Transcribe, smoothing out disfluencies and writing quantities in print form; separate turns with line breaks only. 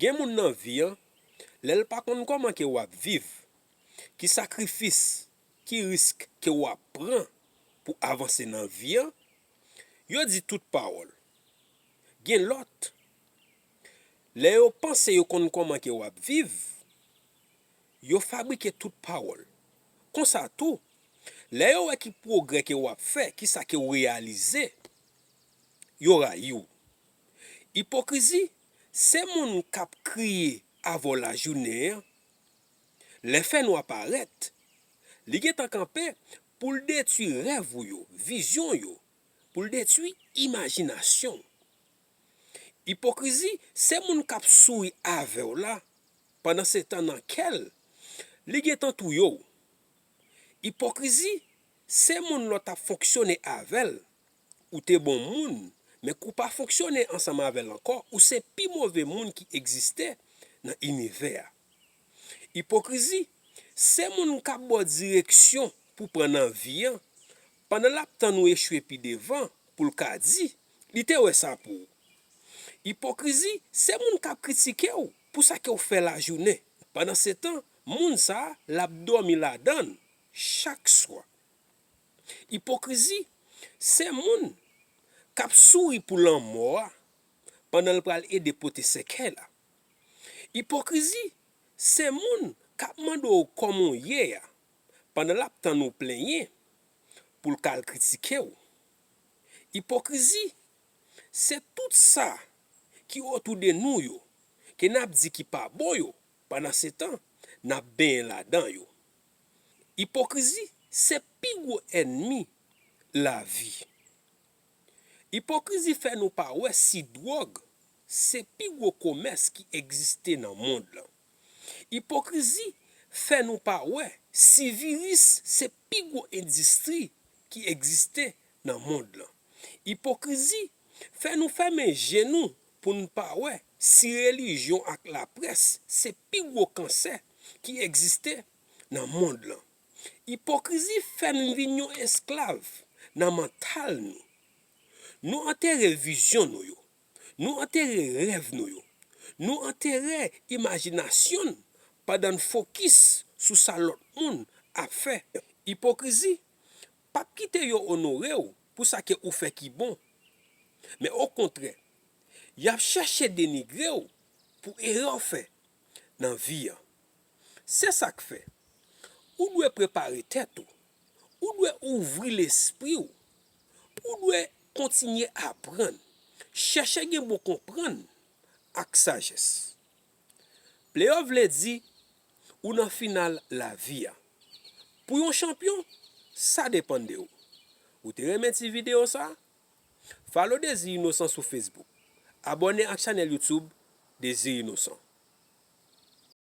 Gen moun nan vi an, lèl pa kon koman ke wap viv, ki sakrifis, ki risk ke wap pran pour avancer nan vi an, yo di tout parole. Gen lot, le yo pense yo kon koman ke wap viv, yo fabrike tout parole. Kon sa tou, le yo wè ki progrès ke wap fè, ki sa ke réalize, yo ray yo. Ipokrizi, se moun kap kriye avant la journée, le fè nou apparaît, li gen tan kampe pou l detwi rêve yo, vision yo, pou l detwi imajinasyon. Ipokrizi, se moun kap souri ave ou la, pendant se tan nan kel, li gen tan tou yo. Ipokrizi, se moun lot ap fonksyone avel, ou te bon moun, mais kou pa fonksyone ensemble avec encore, ou se pi mauvais moun qui existe dans l'univers. Hypocrisie, c'est moun k'ap bo direction pour prendre en vie, pendant la temps nous échouer pi devant pour le ka di, li te wè ça pour. Hypocrisie, c'est moun k'ap critiquer ou pour ça que fait la journée. Pendant ce temps, moun sa l'ap dormi la dan chaque soir. Hypocrisie, c'est moun kap souri pour l'an mort pendant le pral aider pote Sekrè la. Hypocrisie, c'est moun kap mando comment yé pendant la temps nous plaignez pour le kal critiquer ou. Hypocrisie, c'est tout ça qui autour de nous yo, que n'a dit qui pas bon yo, pendant ce temps n'a ben la dan yo. Hypocrisie, c'est pi gros ennemi la vie. Hypocrisie fait nous pas ouais si drogue, c'est pi gros commerce qui existe dans le monde là. Hypocrisie fait nous pas ouais si virus, c'est pi gros industrie qui existe dans le monde là. Hypocrisie fait nous fermer genoux pour nous pas ouais si religion avec la presse, c'est pi gros cancer qui existe dans le monde là. Hypocrisie fait nous vignon esclave dans mental nous. Nous enterrer vizyon'w yo, nous enterrer rêve nou yo, nous enterrer imaginasyon pendant focus sur ça l'autre monde a fait. Hypocrisie, pas quitter yo honoré ou pour ça que ou fait qui bon, mais au contraire, y a cherché dénigrer ou pour erreur fait dans vie. C'est ça que fait. Ou doit préparer tête ou doit ouvrir l'esprit ou doit continuer à apprendre, chercher gen bon comprendre avec sagesse. Playoff vle di ou dans final la vie. Pour un champion, ça dépend de ou. Ou te remet ti vidéo ça? Follow Désir Innocent sur Facebook. Abonnez à la chaîne YouTube Désir Innocent.